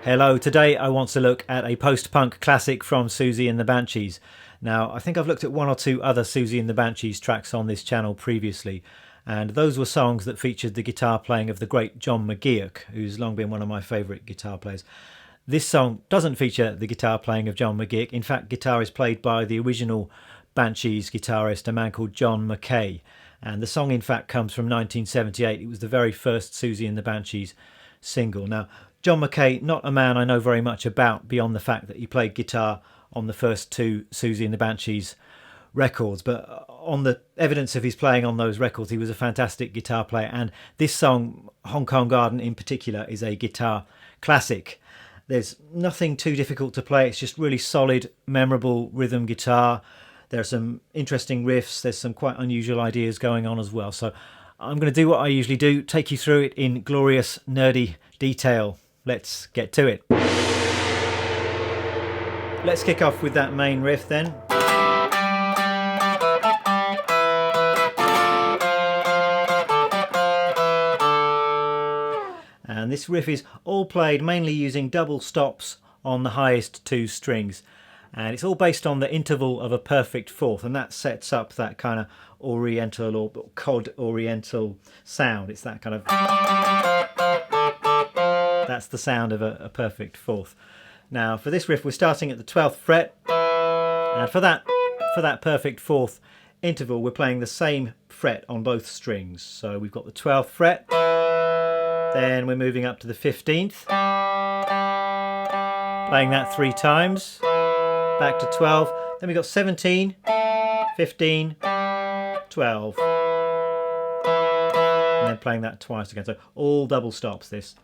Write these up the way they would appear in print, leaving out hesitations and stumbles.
Hello, today I want to look at a post-punk classic from Siouxsie and the Banshees. Now, I think I've looked at one or two other Siouxsie and the Banshees tracks on this channel previously, and those were songs that featured the guitar playing of the great John McGeoch, who's long been one of my favourite guitar players. This song doesn't feature the guitar playing of John McGeoch. In fact, guitar is played by the original Banshees guitarist, a man called John Mackay, and the song in fact comes from 1978. It was the very first Siouxsie and the Banshees single. Now, John Mackay, not a man I know very much about beyond the fact that he played guitar on the first two Siouxsie and the Banshees records, but on the evidence of his playing on those records, he was a fantastic guitar player, and this song, Hong Kong Garden in particular, is a guitar classic. There's nothing too difficult to play. It's just really solid, memorable rhythm guitar. There are some interesting riffs. There's some quite unusual ideas going on as well. So I'm going to do what I usually do, take you through it in glorious, nerdy detail. Let's get to it. Let's kick off with that main riff then. And this riff is all played mainly using double stops on the highest two strings. And it's all based on the interval of a perfect fourth, and that sets up that kind of oriental or cod oriental sound. It's that kind of... That's the sound of a perfect fourth. Now for this riff we're starting at the 12th fret, and for that perfect fourth interval we're playing the same fret on both strings. So we've got the 12th fret, then we're moving up to the 15th, playing that 3 times, back to 12, then we've got 17, 15, 12, and then playing that twice again. So all double stops this.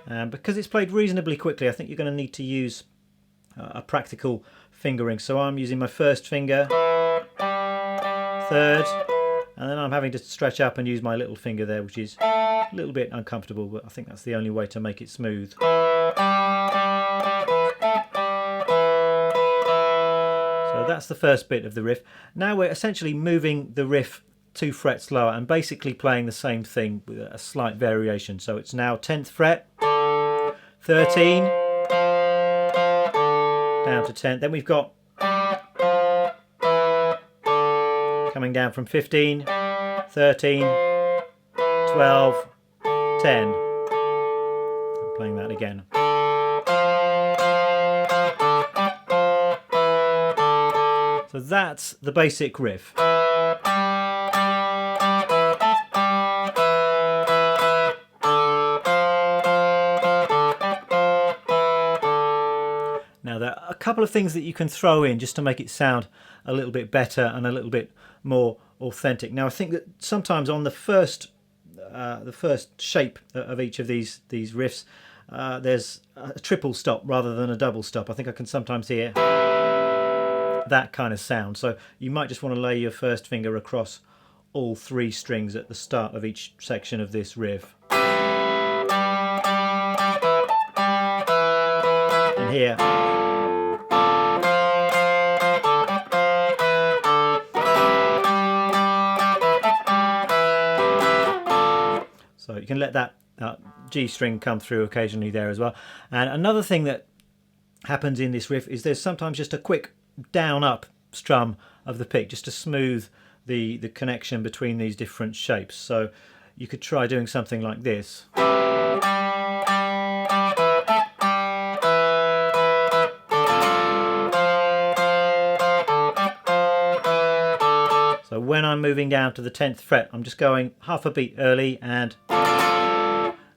And because it's played reasonably quickly, I think you're going to need to use a practical fingering. So I'm using my first finger, third, and then I'm having to stretch up and use my little finger there, which is a little bit uncomfortable, but I think that's the only way to make it smooth. So that's the first bit of the riff. Now we're essentially moving the riff 2 frets lower and basically playing the same thing with a slight variation. So it's now 10th fret, 13, down to 10. Then we've got coming down from 15, 13, 12, 10. I'm playing that again. So that's the basic riff. Now there are a couple of things that you can throw in just to make it sound a little bit better and a little bit more authentic. Now I think that sometimes on the first shape of each of these riffs, there's a triple stop rather than a double stop. I think I can sometimes hear that kind of sound. So you might just want to lay your first finger across all 3 strings at the start of each section of this riff. And here. So you can let that G string come through occasionally there as well. And another thing that happens in this riff is there's sometimes just a quick down-up strum of the pick, just to smooth the connection between these different shapes. So you could try doing something like this. So when I'm moving down to the 10th fret, I'm just going half a beat early and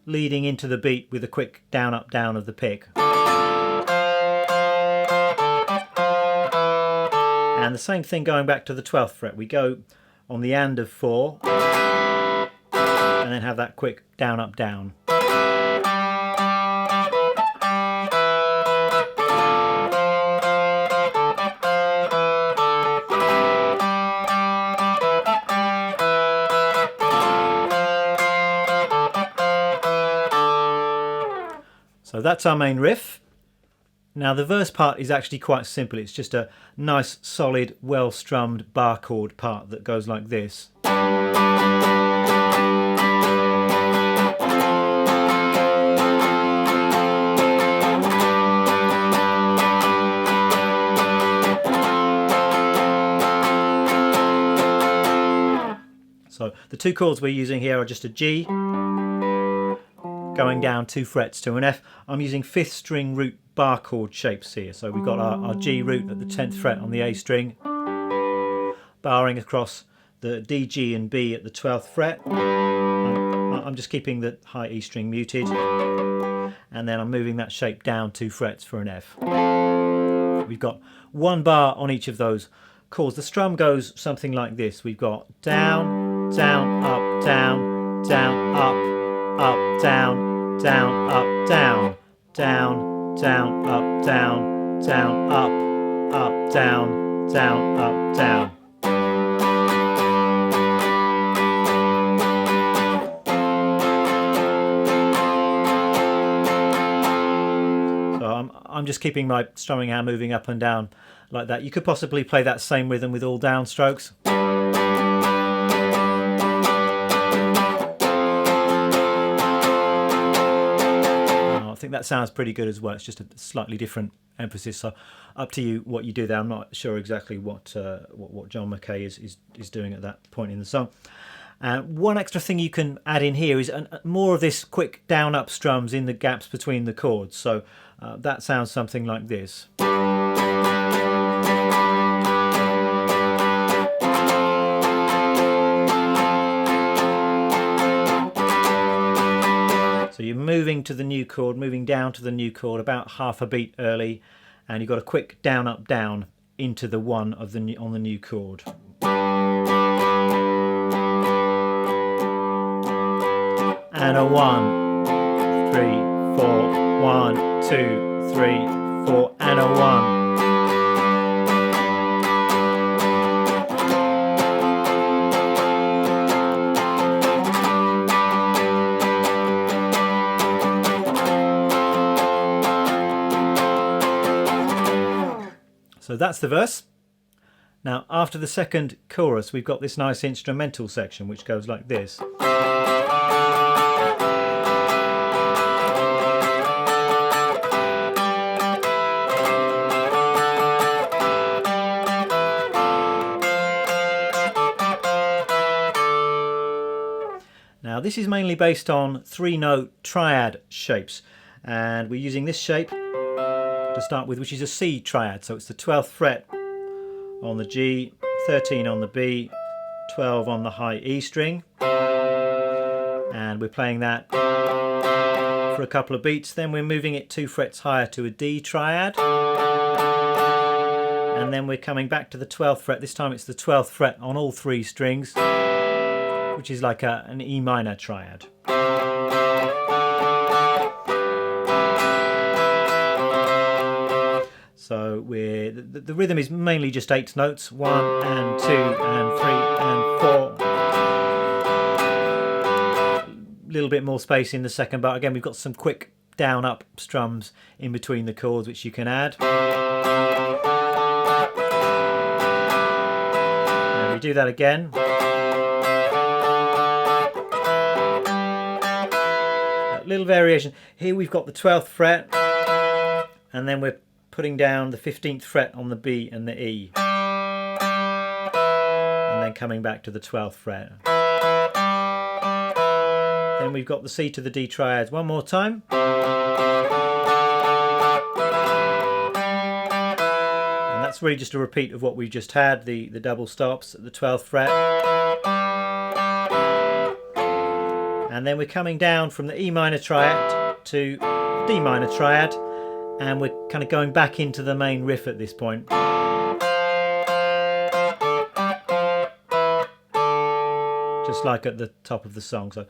leading into the beat with a quick down, up, down of the pick. And the same thing going back to the 12th fret. We go on the and of 4 and then have that quick down, up, down. So that's our main riff. Now the verse part is actually quite simple. It's just a nice, solid, well-strummed bar chord part that goes like this. So the two chords we're using here are just a G, going down 2 frets to an F. I'm using 5th string root bar chord shapes here. So we've got our G root at the 10th fret on the A string, barring across the D, G and B at the 12th fret. I'm just keeping the high E string muted, and then I'm moving that shape down 2 frets for an F. We've got 1 bar on each of those chords. The strum goes something like this. We've got down, down, up, down, down, up, up, down, down, up, down, down, down, up, down, down, up, up, down, down, up, down. So I'm just keeping my strumming hand moving up and down like that. You could possibly play that same rhythm with all down strokes. I think that sounds pretty good as well. It's just a slightly different emphasis. So up to you what you do there. I'm not sure exactly what John Mackay is doing at that point in the song. One extra thing you can add in here is more of this quick down up strums in the gaps between the chords. So that sounds something like this. So you're moving to the new chord, moving down to the new chord about half a beat early, and you've got a quick down up down into the one of the on the new chord. And a 1, 3, 4, 1, 2, 3, 4, and a 1. So that's the verse. Now after the second chorus we've got this nice instrumental section which goes like this. Now this is mainly based on 3-note triad shapes, and we're using this shape to start with, which is a C triad. So it's the 12th fret on the G, 13 on the B, 12 on the high E string, and we're playing that for a couple of beats. Then we're moving it 2 frets higher to a D triad, and then we're coming back to the 12th fret. This time it's the 12th fret on all 3 strings, which is like an E minor triad. So the rhythm is mainly just 8 notes, 1 and 2 and 3 and 4. A little bit more space in the second bar. Again, we've got some quick down up strums in between the chords which you can add. And we do that again. A little variation. Here we've got the 12th fret, and then we're putting down the 15th fret on the B and the E, and then coming back to the 12th fret. Then we've got the C to the D triads one more time, and that's really just a repeat of what we've just had, the double stops at the 12th fret. And then we're coming down from the E minor triad to D minor triad, and we're kind of going back into the main riff at this point. Just like at the top of the song. So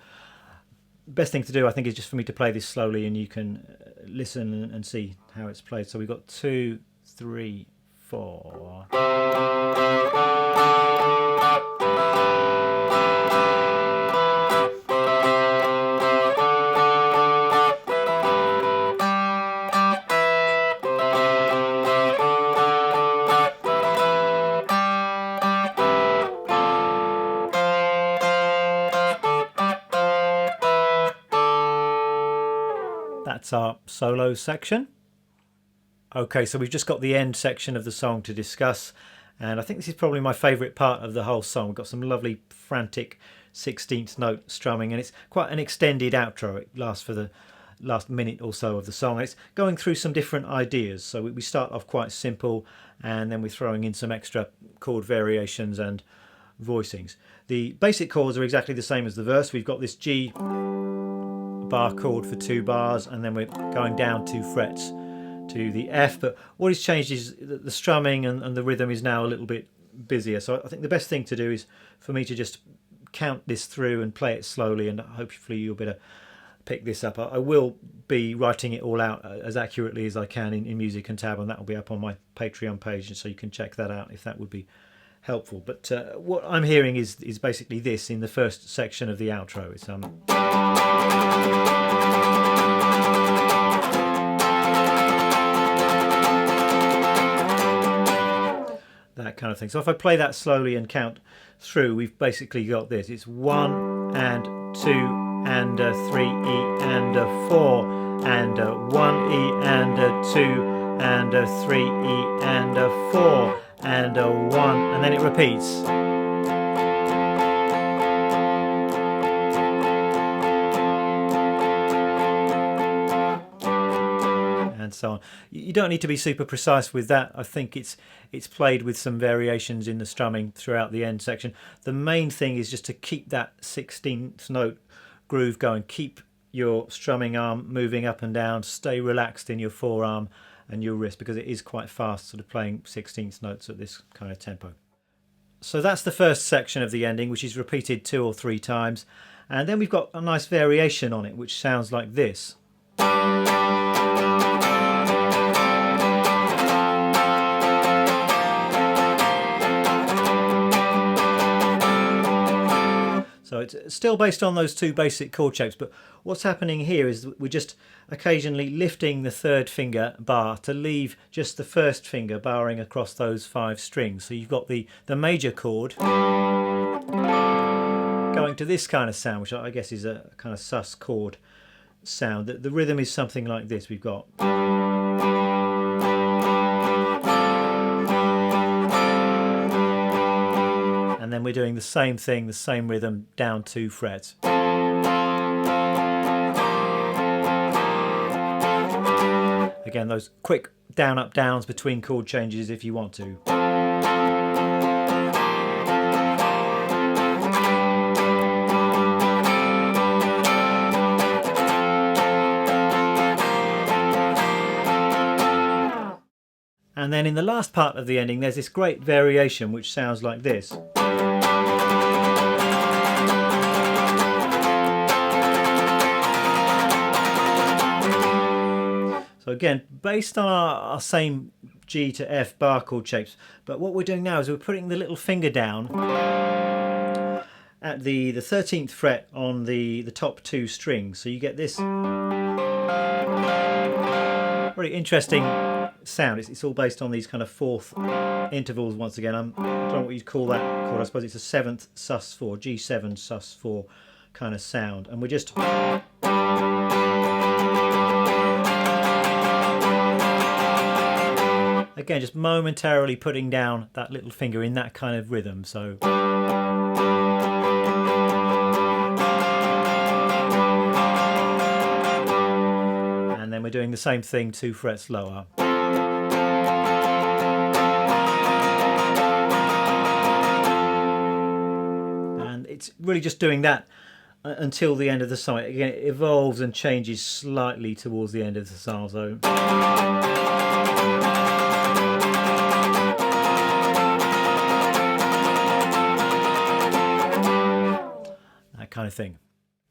best thing to do, I think, is just for me to play this slowly, and you can listen and see how it's played. So we've got 2, 3, 4. That's our solo section. Okay, so we've just got the end section of the song to discuss, And I think this is probably my favourite part of the whole song. We've got some lovely frantic 16th note strumming, and it's quite an extended outro. It lasts for the last minute or so of the song. It's going through some different ideas. So we start off quite simple, and then we're throwing in some extra chord variations and voicings. The basic chords are exactly the same as the verse. We've got this G bar chord for 2 bars, and then we're going down 2 frets to the F. But what has changed is the strumming and the rhythm is now a little bit busier. So I think the best thing to do is for me to just count this through and play it slowly, and hopefully you'll be able to pick this up. I will be writing it all out as accurately as I can in Music and Tab, and that will be up on my Patreon page, so you can check that out if that would be helpful. But what I'm hearing is basically this in the first section of the outro. It's that kind of thing. So if I play that slowly and count through, we've basically got this. It's 1 and 2 and 3 E and 4 and 1 E and 2 and 3 E and 4 and 1, and then it repeats. And so on. You don't need to be super precise with that. I think it's played with some variations in the strumming throughout the end section. The main thing is just to keep that 16th note groove going. Keep your strumming arm moving up and down. Stay relaxed in your forearm and your wrist, because it is quite fast, sort of playing 16th notes at this kind of tempo. So that's the first section of the ending, which is repeated 2 or 3 times, and then we've got a nice variation on it which sounds like this. So it's still based on those 2 basic chord shapes, but what's happening here is we're just occasionally lifting the 3rd finger bar to leave just the 1st finger barring across those 5 strings. So you've got the major chord going to this kind of sound, which I guess is a kind of sus chord sound. The rhythm is something like this. We've got, and then we're doing the same thing, the same rhythm, down 2 frets. Again, those quick down, up, downs between chord changes if you want to. And then in the last part of the ending, there's this great variation which sounds like this. So again, based on our same G to F bar chord shapes, but what we're doing now is we're putting the little finger down at the 13th fret on the top 2 strings. So you get this very interesting sound. It's all based on these kind of 4th intervals once again. I don't know what you'd call that chord. I suppose it's a 7th sus4, G7 sus4 kind of sound. And we're just... Again, just momentarily putting down that little finger in that kind of rhythm. So... And then we're doing the same thing 2 frets lower. And it's really just doing that until the end of the song. Again, it evolves and changes slightly towards the end of the song. So... kind of thing.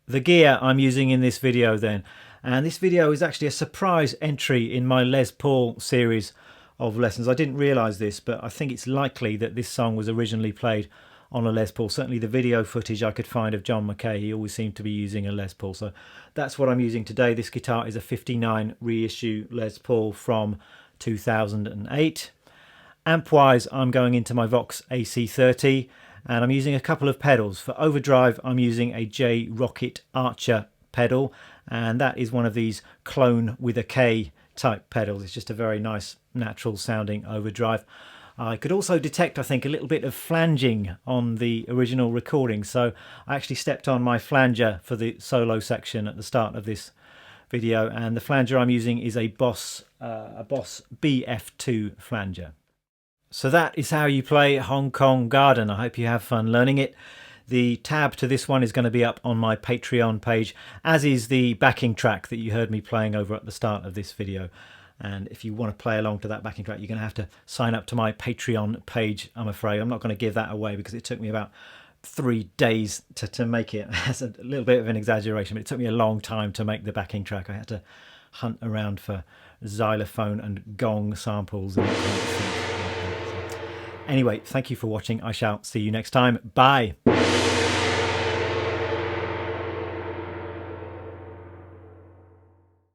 The gear I'm using in this video then, and this video is actually a surprise entry in my Les Paul series of lessons. I didn't realise this, but I think it's likely that this song was originally played on a Les Paul. Certainly the video footage I could find of John Mackay, he always seemed to be using a Les Paul, so that's what I'm using today. This guitar is a 59 reissue Les Paul from 2008. Amp wise, I'm going into my Vox AC30, and I'm using a couple of pedals. For overdrive, I'm using a J Rocket Archer pedal, and that is one of these clone with a K type pedals. It's just a very nice natural sounding overdrive. I could also detect, I think, a little bit of flanging on the original recording, so I actually stepped on my flanger for the solo section at the start of this video, and the flanger I'm using is a Boss BF2 flanger. So that is how you play Hong Kong Garden. I hope you have fun learning it. The tab to this one is going to be up on my Patreon page, as is the backing track that you heard me playing over at the start of this video. And if you want to play along to that backing track, you're going to have to sign up to my Patreon page, I'm afraid. I'm not going to give that away because it took me about 3 days to make it. That's a little bit of an exaggeration, but it took me a long time to make the backing track. I had to hunt around for xylophone and gong samples and all kinds of things. Anyway, thank you for watching. I shall see you next time. Bye.